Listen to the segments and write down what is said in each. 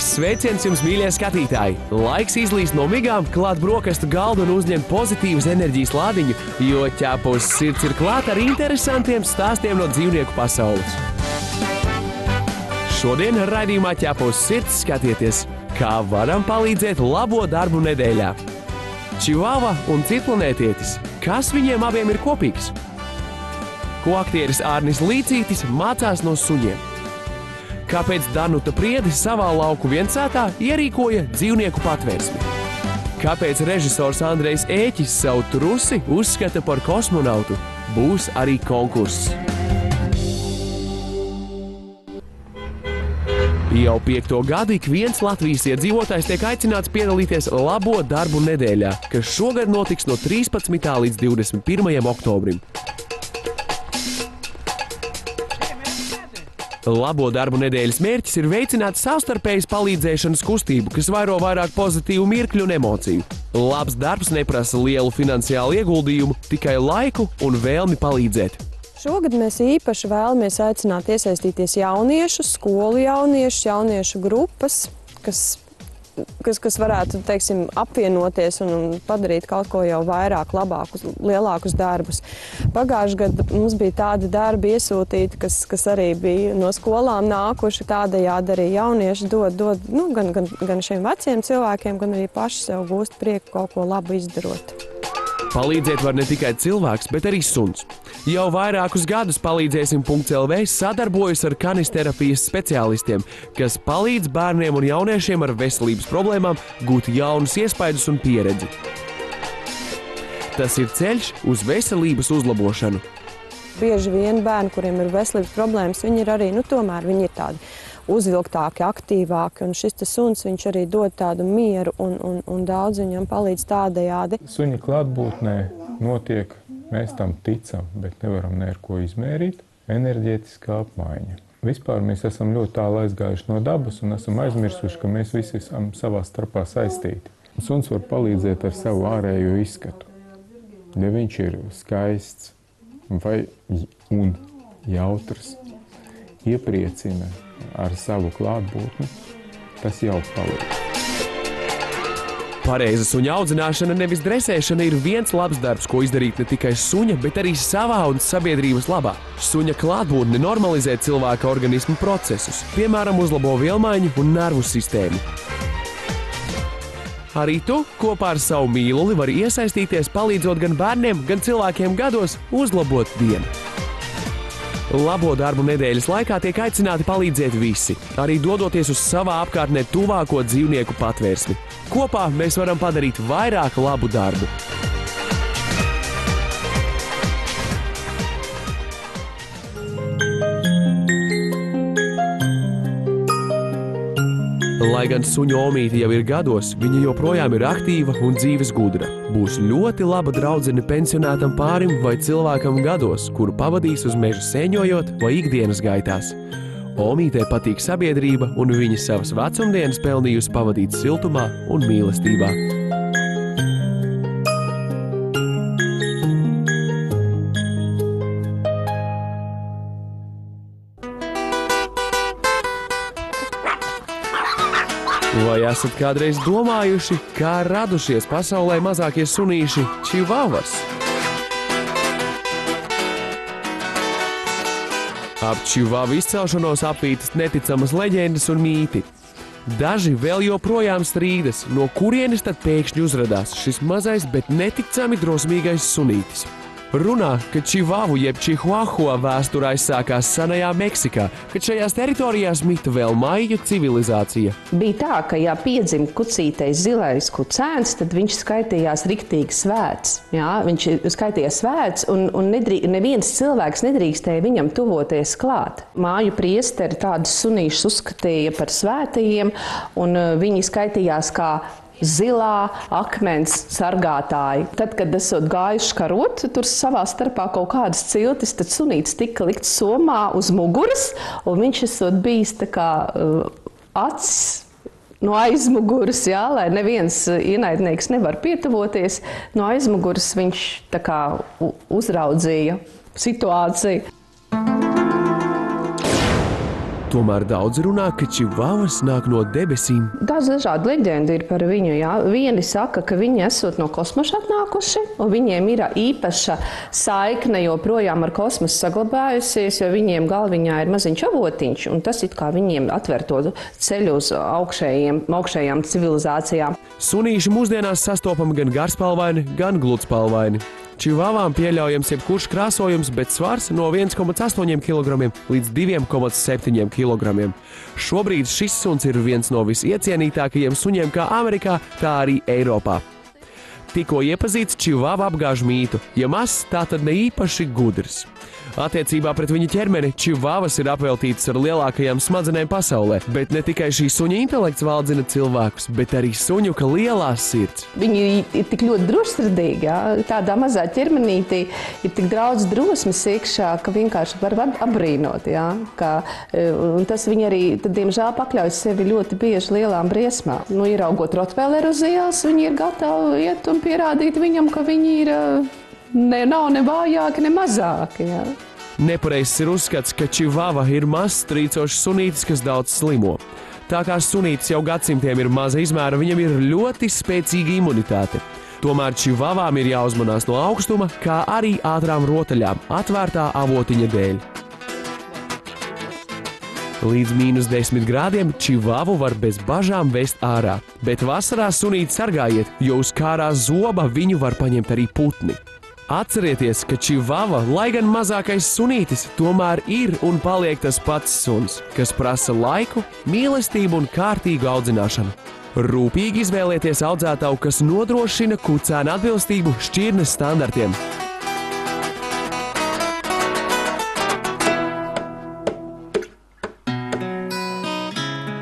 Sirsnīgs sveiciens jums, mīļie skatītāji! Laiks izlīst no migām, klāt brokastu galdu un uzņemt pozitīvas enerģijas lādiņu, jo ķepos sirds ir klāt ar interesantiem stāstiem no dzīvnieku pasaules. Šodien raidījumā ķepos sirds skatieties, kā varam palīdzēt labo darbu nedēļā. Čivava un citplanētietis. Kas viņiem abiem ir kopīgs? Ko aktieris Ārnis Līcītis mācās no suņiem? Kāpēc Danuta Priede savā lauku viensētā ierīkoja dzīvnieku patvērsmi? Kāpēc režisors Andrejs Ēķis savu trusi uzskata par kosmonautu? Būs arī konkurss. Jau 5. gadu ik viens Latvijas iedzīvotājs tiek aicināts piedalīties labo darbu nedēļā, kas šogad notiks no 13. līdz 21. oktobrim. Labo darbu nedēļas mērķis ir veicināt savstarpējas palīdzēšanas kustību, kas vairo vairāk pozitīvu mirkļu un emociju. Labs darbs neprasa lielu finansiālu ieguldījumu, tikai laiku un vēlmi palīdzēt. Šogad mēs īpaši vēlamies aicināt iesaistīties jauniešus, skolu jauniešus, jauniešu grupas, kas varētu, teiksim, apvienoties un padarīt kaut ko jau vairāk, labākus, lielākus darbus. Pagājušajā gadā mums bija tādi darbi iesūtīti, kas arī bija no skolām nākuši, tādējādi arī jaunieši dod gan šiem veciem cilvēkiem, gan arī paši sev gūst prieku kaut ko labu izdarot. Palīdzēt var ne tikai cilvēks, bet arī suns. Jau vairākus gadus palīdzēsim.lv sadarbojas ar kanisterapijas speciālistiem, kas palīdz bērniem un jauniešiem ar veselības problēmām gūt jaunus iespaidus un pieredzi. Tas ir ceļš uz veselības uzlabošanu. Bieži vien bērni, kuriem ir veselības problēmas, viņi ir arī, tomēr viņi ir tādi uzvilktāki, aktīvāki, un šis suns, viņš arī dod tādu mieru un daudz viņam palīdz tādējādi. Suņa klātbūtnē notiek, mēs tam ticam, bet nevaram neko izmērīt, enerģētiskā apmaiņa. Vispār mēs esam ļoti tālu aizgājuši no dabas un esam aizmirsuši, ka mēs visi esam savā starpā saistīti. Suns var palīdzēt ar savu ārējo izskatu. Ja viņš ir skaists un jautrs, iepriecina ar savu klātbūtni, tas jau palīdz. Pareiza suņa audzināšana, nevis dresēšana, ir viens labs darbs, ko izdarīt ne tikai suņa, bet arī savā un sabiedrības labā. Suņa klātbūtne normalizē cilvēka organismu procesus, piemēram, uzlabo vielmaiņu un nervu sistēmu. Arī tu kopā ar savu mīluli vari iesaistīties, palīdzot gan bērniem, gan cilvēkiem gados uzlabot dienu. Labo darbu nedēļas laikā tiek aicināti palīdzēt visi, arī dodoties uz savā apkārtnē tuvāko dzīvnieku patvērsmi. Kopā mēs varam padarīt vairāk labu darbu. Lai gan suņu omīte jau ir gados, viņa joprojām ir aktīva un dzīves gudra. Būs ļoti laba draudzene pensionētam pārim vai cilvēkam gados, kuru pavadīs uz meža sēņojot vai ikdienas gaitās. Omītē patīk sabiedrība, un viņa savas vecumdienas pelnījusi pavadīt siltumā un mīlestībā. Vai esat kādreiz domājuši, kā radušies pasaulē mazākie sunīši čivavas? Ap čivavu izcelšanos apītas neticamas leģendas un mīti. Daži vēl joprojām strīdas, no kurienes tad pēkšņi uzradās šis mazais, bet neticami drosmīgais sunītis. Runā, ka čivavu jeb čihuahua vēsture aizsākās senajā Meksikā, kad šajās teritorijās mita vēl maiju civilizācija. Bija tā, ka ja piedzim kucītais zilais kucēns, tad viņš skaitījās riktīgi svēts. Jā, viņš skaitījās svēts un neviens cilvēks nedrīkstēja viņam tuvoties klāt. Māju priesteri tādus sunīšus uzskatīja par svētajiem, un viņi skaitījās kā zilā akmens sargātāji. Tad, kad esot gājuši karot, tur savā starpā kaut kādas ciltis, tad sunītis tika likts somā uz muguras, un viņš esot bijis tā kā acis no aizmuguras, jā, lai neviens ienaidnieks nevar pietuvoties. No aizmuguras viņš tā kā uzraudzīja situāciju. Tomēr daudz runā, ka čivavas nāk no debesīm. Daudz dažādu leģendu ir par viņu. Jā. Vieni saka, ka viņi esot no kosmosa atnākuši, un viņiem ir īpaša saikne joprojām ar kosmosu saglabājusies, jo viņiem galviņā ir maziņš avotiņš, un tas it kā viņiem atver to ceļu uz augšējām civilizācijām. Sunīši mūsdienās sastopami gan garspalvaini, gan gludspalvaini. Čivavām pieļaujams jebkurš krāsojums, bet svars no 1,8 kg līdz 2,7 kg. Šobrīd šis suns ir viens no visiecienītākajiem suņiem kā Amerikā, tā arī Eiropā. Tikko iepazīts, čivava apgāž mītu. Ja mazs, tā tad ne īpaši gudrs. Attiecībā pret viņa ķermeni čivavas ir apveltītas ar lielākajām smadzenēm pasaulē, bet ne tikai šī suņa intelekts valdzina cilvēkus, bet arī suņu lielā sirds. Viņi ir tik ļoti drošsirdīgi, jā. Tādā mazā ķermenītī ir tik daudz drosmes iekšā, ka vienkārši var apbrīnot, jā. Un tas viņi arī, tad, diemžēl, pakļaujas sevi ļoti bieži lielām briesmām. Nu, ieraugot Rottweileru uz ielas, viņi ir gatavi iet un pierādīt viņam, ka viņi ir nav ne vājāki, ne mazāki. Jā. Nepareizs ir uzskats, ka čivava ir mazs trīcošs sunītis, kas daudz slimo. Tā kā sunītis jau gadsimtiem ir maza izmēra, viņam ir ļoti spēcīga imunitāte. Tomēr čivavām ir jāuzmanās no augstuma, kā arī ātrām rotaļām, atvērtā avotiņa dēļ. Līdz -10 grādiem čivavu var bez bažām vest ārā, bet vasarā sunīti sargājiet, jo uz kārā zoba viņu var paņemt arī putni. Atcerieties, ka čivava, lai gan mazākais sunītis, tomēr ir un paliek tas pats suns, kas prasa laiku, mīlestību un kārtīgu audzināšanu. Rūpīgi izvēlieties audzētavu, kas nodrošina kucēna atbilstību šķirnes standartiem.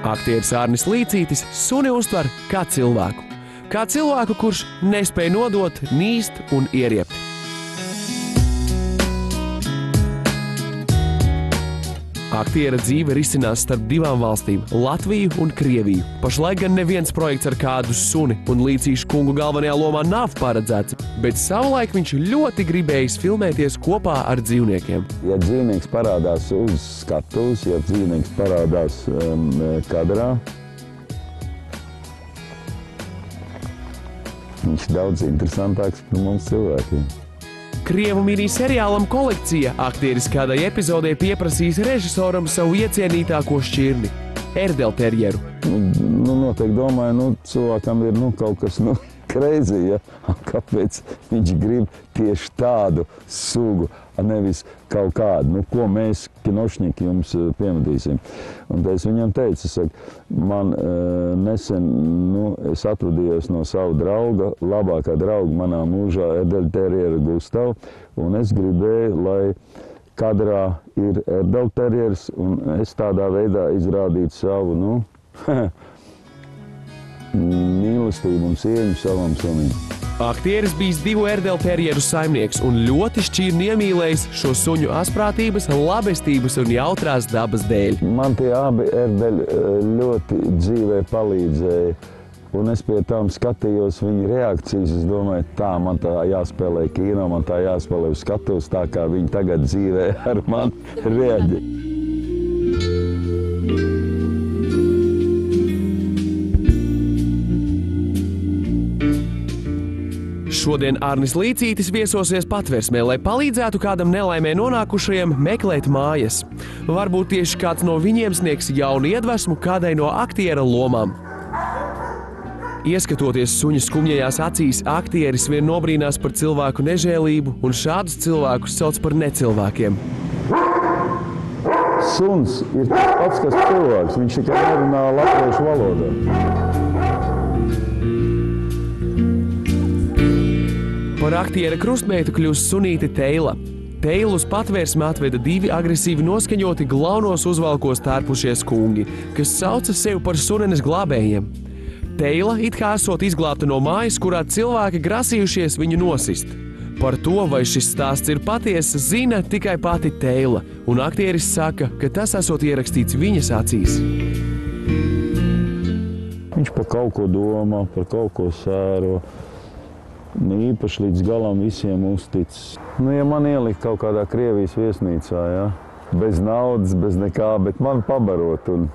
Aktieris Arnis Līcītis suni uztver kā cilvēku. Kā cilvēku, kurš nespēj nodot, nīst un ieriept. Aktiera dzīve risinās starp divām valstīm – Latviju un Krieviju. Pašlaik gan neviens projekts ar kādu suni un Līcīšu kungu galvenajā lomā nav paredzēts, bet savulaik viņš ļoti gribējis filmēties kopā ar dzīvniekiem. Ja dzīvnieks parādās uz skatuves, ja dzīvnieks parādās kadrā, viņš daudz interesantāks par mums cilvēkiem. Krievu mini-seriālam Kolekcija aktieris kādai epizodē pieprasīs režisoram savu iecienītāko šķirni – erdelterjeru. Noteikti domāju, cilvēkam ir kaut kas crazy, ja? Kāpēc viņš grib tieši tādu sugu, nevis kaut kādu, ko mēs, kinošņiki, jums piemetīsim. Un es viņam teicu, man nesen, es atradījos no savu drauga, labākā drauga manā mūžā, erdelterjera Gustavu, un es gribēju, lai kadrā ir erdelterjers, un es tādā veidā izrādītu savu, mīlestību un cieņu savam sunim. Aktieris bijis 2 erdelterjeru saimnieks un ļoti šķirni iemīlējis šo suņu asprātības, labestības un jautrās dabas dēļ. Man tie abi erdeļi ļoti dzīvē palīdzēja, un es pie tām skatījos viņu reakcijas. Es domāju, tā man tā jāspēlē kino, man tā jāspēlē uz skatuves, tā kā viņi tagad dzīvē ar mani reaģē. Šodien Arnis Līcītis viesosies Patversmē, lai palīdzētu kādam nelaimē nonākušajiem meklēt mājas. Varbūt tieši kāds no viņiem sniegs jaunu iedvesmu kādai no aktiera lomām. Ieskatoties suņa skumjajās acīs, aktieris vien nobrīnās par cilvēku nežēlību un šādus cilvēkus sauc par necilvēkiem. Suns ir tas pats, kas cilvēks. Viņš tikai nerunā latviešu valodā. Par aktiera krustmeitu kļūst sunīte Teila. Teilu uz Patvērsmi atveda 2 agresīvi noskaņoti glaunos uzvalkos tērpušies kungi, kas sauca sevi par sunenes glābējiem. Teila it kā esot izglābta no mājas, kurā cilvēki grasījušies viņu nosist. Par to, vai šis stāsts ir patiesa, zina tikai pati Teila, un aktieris saka, ka tas esot ierakstīts viņas acīs. Viņš par kaut ko domā, par kaut ko sēro. Īpaši līdz galam visiem uztic. Ja man ielikt kaut kādā Krievijas viesnīcā, bez naudas, bez nekā, bet man pabarot un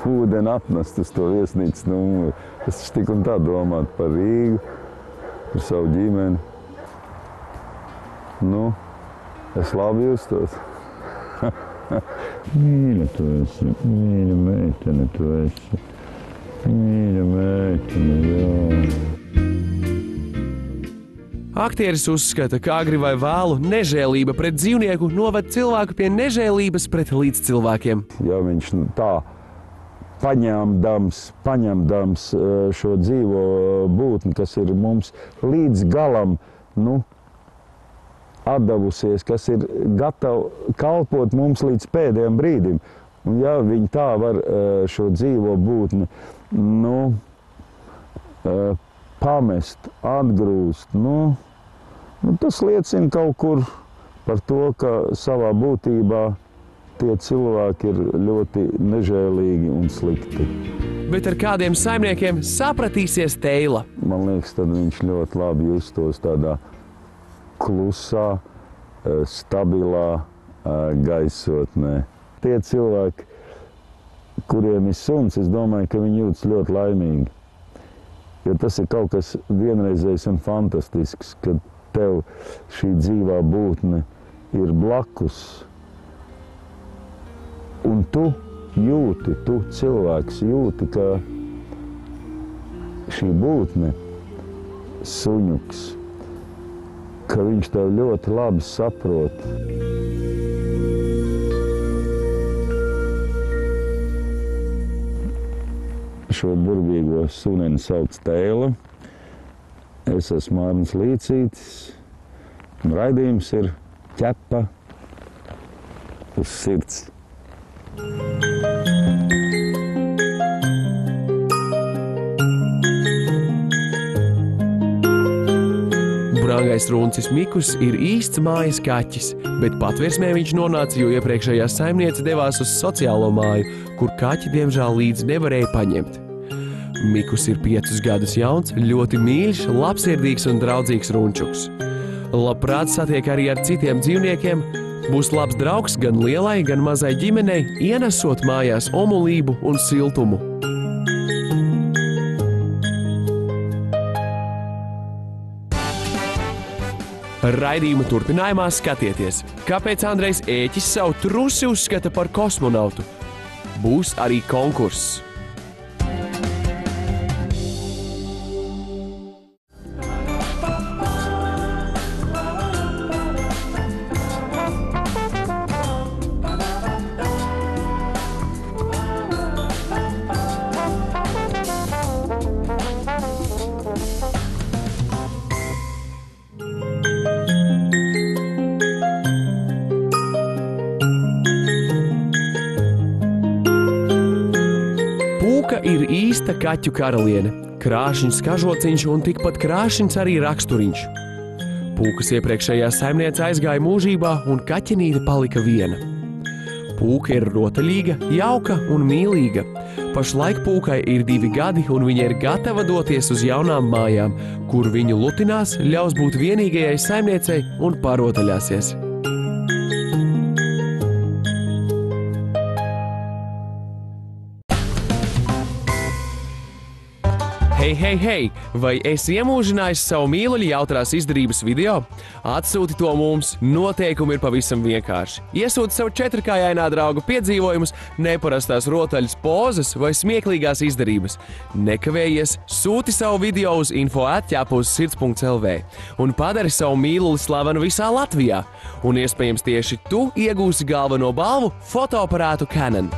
ūdeni atnest uz to viesnīcas numuru. Es tik un tā domātu par Rīgu, par savu ģimeni. Nu, es labi justos. Mīļa tu esi, mīļa meitene tu esi. Mīļa meitene, jā. Aktieris uzskata, ka agri vai vēlu nežēlība pret dzīvnieku noved cilvēku pie nežēlības pret līdzcilvēkiem. Ja viņš tā paņemdams šo dzīvo būtni, kas ir mums līdz galam, atdevusies, kas ir gatava kalpot mums līdz pēdējiem brīdim. Un ja viņi tā var šo dzīvo būtni, pamest, atgrūst, tas liecina kaut kur par to, ka savā būtībā tie cilvēki ir ļoti nežēlīgi un slikti. Bet ar kādiem saimniekiem sapratīsies Teila? Man liekas, tad viņš ļoti labi justos tādā klusā, stabilā gaisotnē. Tie cilvēki, kuriem ir suns, es domāju, ka viņi jūtas ļoti laimīgi. Jo tas ir kaut kas vienreizējs un fantastisks, kad tev šī dzīvā būtne ir blakus. Un tu cilvēks jūti, ka šī būtne, suņuks, ka viņš tev ļoti labi saprot. Šo burvīgo suneni sauc Teila. Es esmu Arnis Līcītis. Raidījums ir Ķepa uz sirds. Brāngais runcis Mikus ir īsts mājas kaķis, bet patversmē viņš nonāca, jo iepriekšējā saimniece devās uz sociālo māju, kur kaķi diemžēl līdzi nevarēja paņemt. Mikus ir 5 gadus jauns, ļoti mīļš, labsirdīgs un draudzīgs runčuks. Labprāt satiek arī ar citiem dzīvniekiem, būs labs draugs gan lielai, gan mazai ģimenei, ienesot mājās omulību un siltumu. Raidījuma turpinājumā skatieties, kāpēc Andrejs Ēķis savu trusi uzskata par kosmonautu. Būs arī konkurss. Pūka ir īsta kaķu karaliene, krāšņs kažociņš un tikpat krāšņs arī raksturiņš. Pūkas iepriekšējā saimniece aizgāja mūžībā un kaķenīte palika viena. Pūka ir rotaļīga, jauka un mīlīga. Pašlaik pūkai ir 2 gadi un viņa ir gatava doties uz jaunām mājām, kur viņu lutinās, ļaus būt vienīgajai saimniecei un parotaļāsies. Hei! Vai esi iemūžinājis savu mīluļu jautrās izdarības video? Atsūti to mums, noteikumi ir pavisam vienkārši. Iesūti savu 4-kājainā drauga piedzīvojumus, neparastās rotaļas pozas vai smieklīgās izdarības. Nekavējies, sūti savu video uz info@ķepaussirds.lv un padari savu mīluli slavenu visā Latvijā. Un iespējams tieši tu iegūsi galveno balvu fotoaparātu Canon.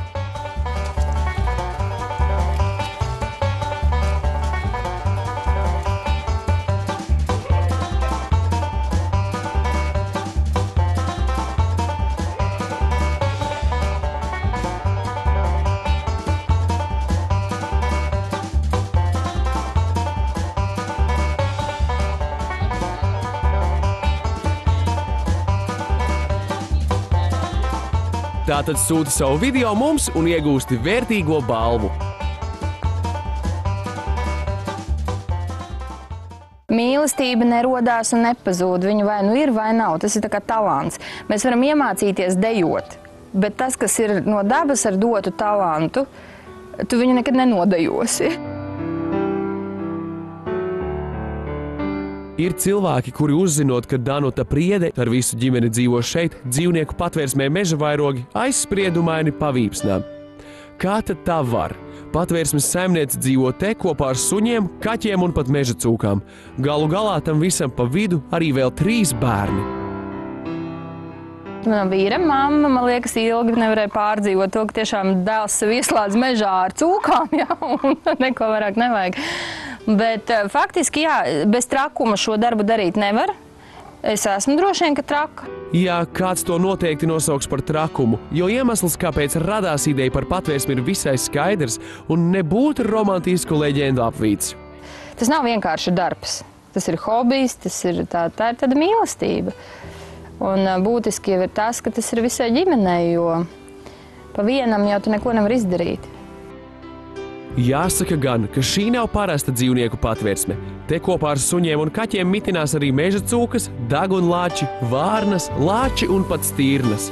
Tātad sūti savu video mums un iegūsti vērtīgo balvu. Mīlestība nerodās un nepazūd. Viņa vai nu ir, vai nav. Tas ir tā kā talants. Mēs varam iemācīties dejot, bet tas, kas ir no dabas ar dotu talantu, tu viņu nekad nenodejosi. Ir cilvēki, kuri uzzinot, ka Danuta Priede ar visu ģimeni dzīvo šeit, dzīvnieku patvērsmē Meža vairogi aizspriedumaini pavīpsnā. Kā tad tā var? Patvērsmes saimniece dzīvo te kopā ar suņiem, kaķiem un pat meža cūkām. Galu galā tam visam pa vidu arī vēl 3 bērni. Mana vīra mamma, man liekas, ilgi nevarēja pārdzīvot to, ka tiešām dēls sev ieslēdz mežā ar cūkām, jā, un neko vairāk nevajag. Bet faktiski, jā, bez trakuma šo darbu darīt nevar. Es esmu droši vien, ka traka. Jā, kāds to noteikti nosauks par trakumu, jo iemesls, kāpēc radās ideja par patvērsmi, ir visai skaidrs un nebūtu romantisku leģendu apvīts. Tas nav vienkārši darbs. Tas ir hobijs, tas ir tā ir tāda mīlestība. Un būtiski jau ir tas, ka tas ir visai ģimenei, jo pa vienam jau tu neko nevar izdarīt. Jāsaka gan, ka šī nav parasta dzīvnieku patvērsme. Te kopā ar suņiem un kaķiem mitinās arī meža cūkas, dagunlāči, vārnas, lāči un pat stīrnas.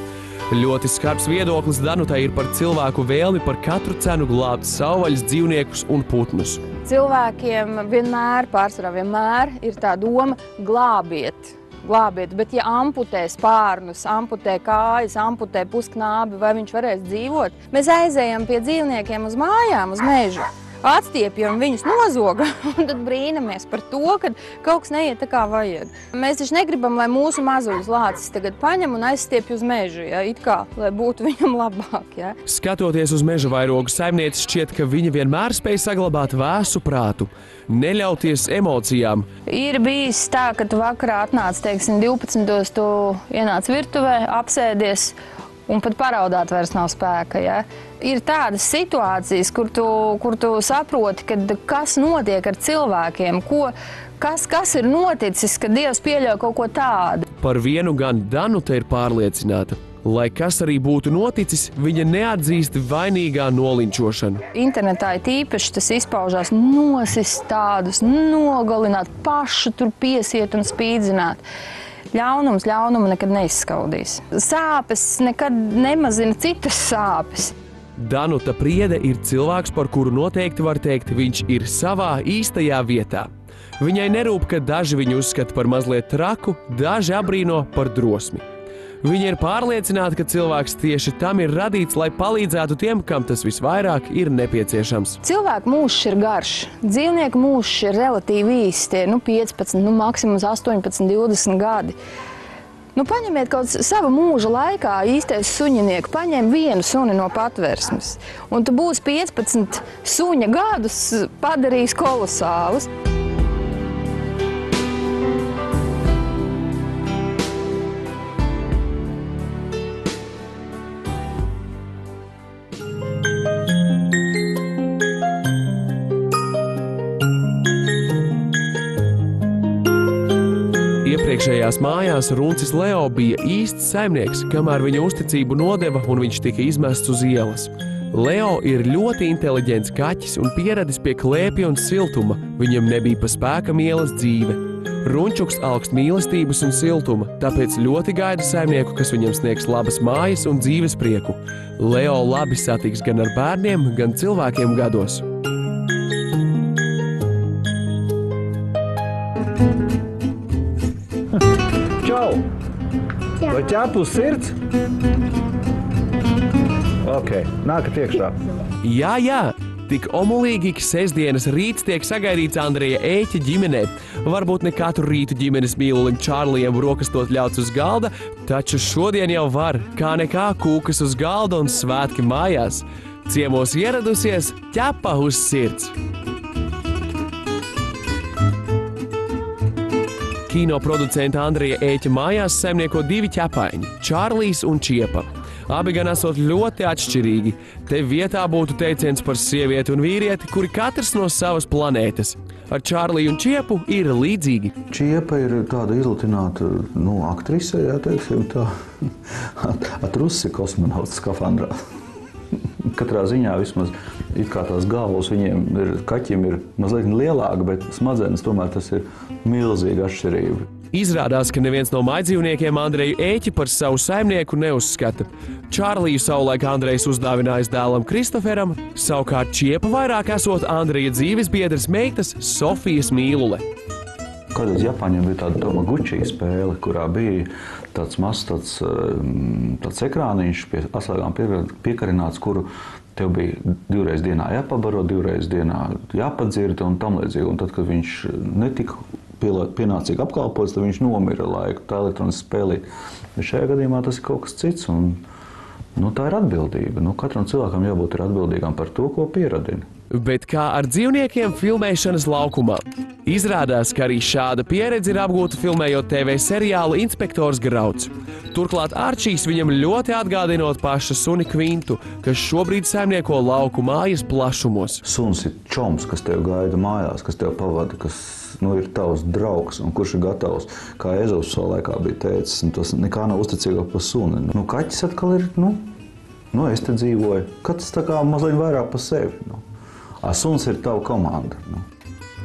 Ļoti skarbs viedoklis Danutai ir par cilvēku vēlmi par katru cenu glābt savvaļas dzīvniekus un putnus. Cilvēkiem pārsvarā vienmēr ir tā doma glābiet, bet ja amputē spārnus, amputē kājas, amputē pusknābi, vai viņš varēs dzīvot, mēs aizējam pie dzīvniekiem uz mājām, uz mežu, atstiepjam viņus nozogam un tad brīnamies par to, ka kaut kas neiet tā kā vajag. Mēs taču negribam, lai mūsu mazuļus lācis tagad paņem un aizstiepj uz mežu, ja, it kā, lai būtu viņam labāk. Ja. Skatoties uz meža vairogu saimnieci, šķiet, ka viņa vienmēr spēj saglabāt vēsu prātu, neļauties emocijām. Ir bijis tā, ka tu vakarā atnāc, teiksim, 12. tu ienāc virtuvē, apsēdies un pat paraudāt vairs nav spēka. Ja? Ir tādas situācijas, kur tu saproti, kas notiek ar cilvēkiem, kas ir noticis, kad Dievs pieļauj kaut ko tādu. Par vienu gan Danuta ir pārliecināta. Lai kas arī būtu noticis, viņa neatzīst vainīgā nolinčošanu. Internetā ir tīpaši tas izpaužās nosist tādus, nogalināt, pašu tur piesiet un spīdzināt. Ļaunums ļaunumu nekad neizskaudīs. Sāpes nekad nemazina citas sāpes. Danuta Priede ir cilvēks, par kuru noteikti var teikt, viņš ir savā īstajā vietā. Viņai nerūp, ka daži viņu uzskata par mazliet traku, daži abrīno par drosmi. Viņa ir pārliecināta, ka cilvēks tieši tam ir radīts, lai palīdzētu tiem, kam tas visvairāk ir nepieciešams. Cilvēku mūžs ir garš, dzīvnieku mūžs ir relatīvi īsti, 15, maksimums 18, 20 gadi. Paņemiet kaut savu mūža laikā īstais suņinieku, paņem vienu suni no patvērsmes, un tu būs 15 suņa gadus padarījis kolosālus. Iepriekšējās mājās Runcis Leo bija īsts saimnieks, kamēr viņa uzticību nodeva un viņš tika izmests uz ielas. Leo ir ļoti inteliģents kaķis un pieradis pie klēpja un siltuma. Viņam nebija pa spēkam ielas dzīve. Runčuks augst mīlestības un siltuma, tāpēc ļoti gaida saimnieku, kas viņam sniegs labas mājas un dzīves prieku. Leo labi satiks gan ar bērniem, gan cilvēkiem gados. Čau! Vai ķēp uz sirds? Ok, nākat iekšā. Jā, tik omulīgi, ka sestdienas rīts tiek sagaidīts Andreja Ēķa ģimenē. Varbūt ne katru rītu ģimenes mīlulim Čārlijam rokastot ļauts uz galda, taču šodien jau var, kā nekā kūkas uz galda un svētki mājās. Ciemos ieradusies ķepa uz sirds. Kino producenta Andreja Ēķa mājās saimnieko 2 ķepaiņi – Čārlijs un Čiepa. Abi gan esot ļoti atšķirīgi. Te vietā būtu teiciens par sievieti un vīrieti, kuri katrs no savas planētas. Ar Čārliju un Čiepu ir līdzīgi. Čiepa ir tāda izlutināta, aktrise, jā, teiksim tā. Atrusi kosmonauts skafandrā. katrā ziņā vismaz it kā tās galvas kaķiem ir mazliet lielāka, bet smadzenes tomēr tas ir milzīga atšķirība. Izrādās, ka neviens no mājdzīvniekiem Andreju Ēķi par savu saimnieku neuzskata. Čārliju savulaik Andrejs uzdāvinājis dēlam Kristoferam, savukārt Čiepa vairāk esot Andreja dzīvesbiedres meitas Sofijas mīlule. Kādreiz Japāņiem bija tāda Tomaguchi spēle, kurā bija tāds mazs tāds ekrāniņš pie atslēgām piekarināts, kuru tev bija 2 reizes dienā jāpabaro, 2 reizes dienā jāpadzirda un tam līdzīgi. Un tad, kad viņš netika pienācīgi apkalpots, tad viņš nomira laiku, tā elektroniski spēlīt. Bet šajā gadījumā tas ir kaut kas cits, un tā ir atbildība. Katram cilvēkam jābūt atbildīgam par to, ko pieradina. Bet kā ar dzīvniekiem filmēšanas laukumā? Izrādās, ka arī šāda pieredze ir apgūta filmējot TV seriālu Inspektors Grauds. Turklāt Arčijs viņam ļoti atgādinot paša suni Kvintu, kas šobrīd saimnieko lauku mājas plašumos. Suns ir čoms, kas tev gaida mājās, kas tev pavada, kas ir tavs draugs un kurš ir gatavs, kā Ezovs savā laikā bija teicis, tas nekā nav uzticīgāk par suni. Kaķis atkal ir, es te dzīvoju, katrs tā kā mazliet vairāk par sevi. Suns ir tava komanda.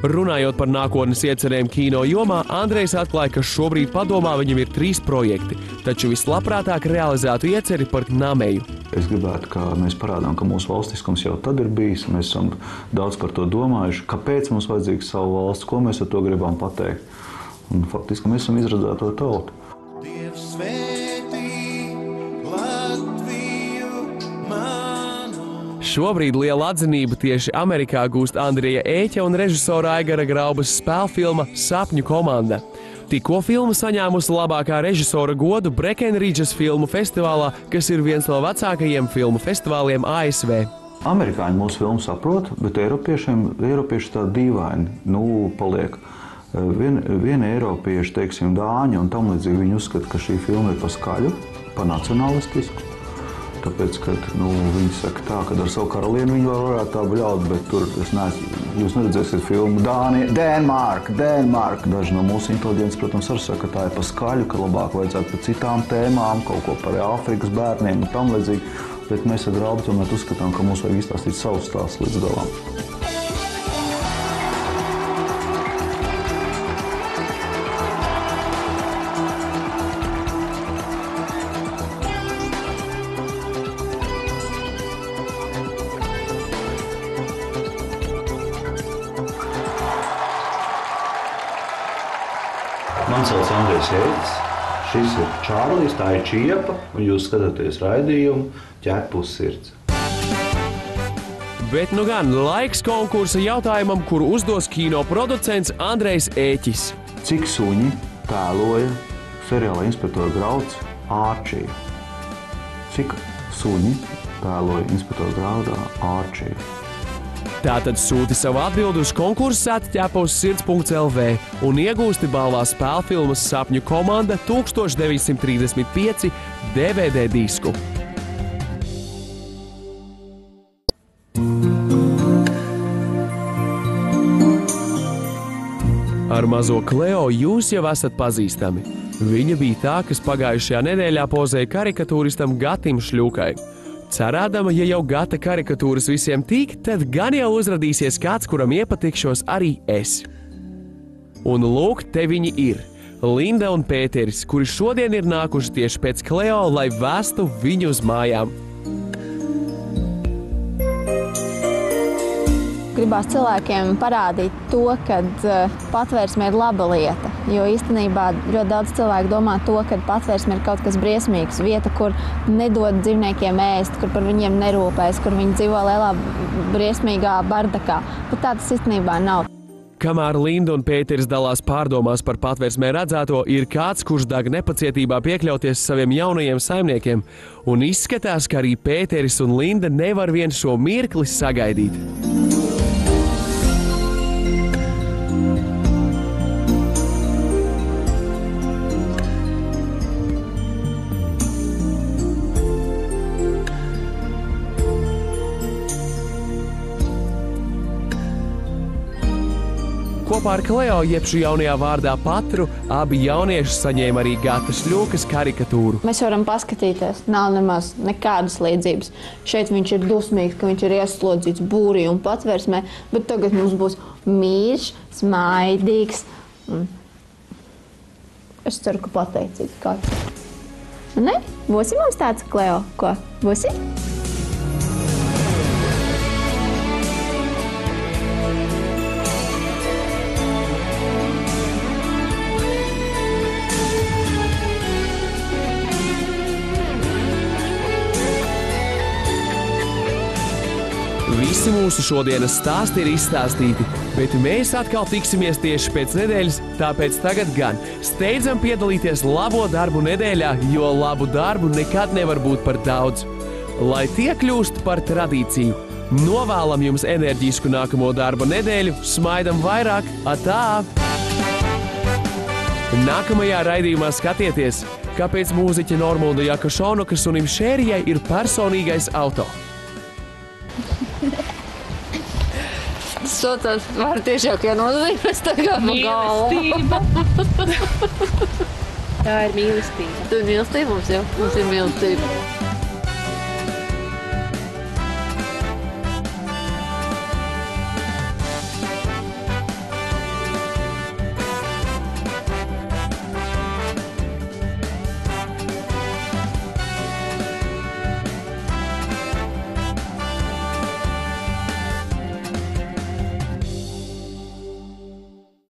Runājot par nākotnes iecerēm kino jomā, Andrejs atklāja, ka šobrīd padomā viņam ir 3 projekti, taču vislabprātāk realizētu ieceri par Nameju. Es gribētu, ka mēs parādām, ka mūsu valstiskums jau tad ir bijis, mēs esam daudz par to domājuši, kāpēc mums vajadzīga savu valsts, ko mēs ar to gribam pateikt. Un faktiski mēs esam izredzēto tautu. Dievs svētī Latviju manu. Šobrīd liela atzinība tieši Amerikā gūst Andreja Ēķa un režisora Aigara Graubas spēlfilma Sapņu komanda. Tikko filma saņēmusi labākā režisora godu Breckenridžas filmu festivālā, kas ir viens no vecākajiem filmu festivāliem ASV. Amerikāņi mūsu filmu saprot, bet Eiropieši tā dīvaini, paliek. Viena Eiropieši, teiksim, dāņi un tam līdzīgi, viņi uzskata, ka šī filma ir pa skaļu, pa nacionalistisku. Tāpēc, kad viņi saka tā, ka ar savu karalieni viņi varētu tā bļaut, bet tur, jūs neredzēsiet filmu Denmark. Daži no mūsu inteliģents, protams, arī saka, ka tā ir pa skaļu, ka labāk vajadzētu par citām tēmām, kaut ko par Āfrikas bērniem un tam līdzīgi. Bet mēs ar Graubu tomēr uzskatām, ka mums vajag izstāstīt savu stāstu līdz galam. Mani sauc Andrejs Ēķis, šis ir Čārlijs, tā ir Čiepa, un jūs skatāties raidījumu Ķepus sirds. Bet gan laiks konkursa jautājumam, kuru uzdos kino producents Andrejs Ēķis. Cik suņi tēloja seriālā Inspektora Grauds Ārčiju? Cik suņi tēloja Inspektora Graudā Ārčiju? Tātad sūti savu atbildi uz konkursu @ķepusirds.lv un iegūsti balvā spēlfilmas Sapņu komanda 1935 DVD disku. Ar mazo Kleo jūs jau esat pazīstami. Viņa bija tā, kas pagājušajā nedēļā pozēja karikatūristam Gatim Šļukai. Cerādama, ja jau Gata karikatūras visiem tīk, tad gan jau uzradīsies kāds, kuram iepatikšos arī es. Un lūk, te viņi ir. Linda un Pēteris, kuri šodien ir nākuši tieši pēc Kleo, lai vestu viņu uz mājām. Gribās cilvēkiem parādīt to, ka patvērsme ir laba lieta. Jo īstenībā ļoti daudz cilvēku domā to, ka patvērsme ir kaut kas briesmīgs. Vieta, kur nedod dzīvniekiem ēst, kur par viņiem nerūpēs, kur viņi dzīvo lielā briesmīgā bardakā. Bet tā tas īstenībā nav. Kamēr Linda un Pēteris dalās pārdomās par patvērsmē redzēto, ir kāds, kurš dag nepacietībā piekļauties saviem jaunajiem saimniekiem. Un izskatās, ka arī Pēteris un Linda nevar vien šo mirkli sagaidīt. kopā ar Kleo, jeb šī jaunajā vārdā Patru, abi jaunieši saņēma arī Gatas Ļokas karikatūru. Mēs varam paskatīties, nav nemaz nekādas līdzības. Šeit viņš ir dusmīgs, ka viņš ir ieslodzīts būrī un patvērsmē, bet tagad mums būs mīļš, smaidīgs. Es ceru, ka pateicīgs kāds. Ne? Būsi mums tāds, Kleo? Ko? Būsi? Visi mūsu šodienas stāsti ir izstāstīti, bet mēs atkal tiksimies tieši pēc nedēļas, tāpēc tagad gan steidzam piedalīties labo darbu nedēļā, jo labu darbu nekad nevar būt par daudz. Lai tie kļūst par tradīciju, novēlam jums enerģisku nākamo darba nedēļu, smaidam vairāk, atā! Nākamajā raidījumā skatieties, kāpēc mūziķa Normunda Jakašonuka sunim Šērijai ir personīgais auto. Tas var tiešākajā nozīmē staigāt pa galvu. Tā ir mīlestība. Tu ir mīlestība mums, jā? Mums ir mīlestība.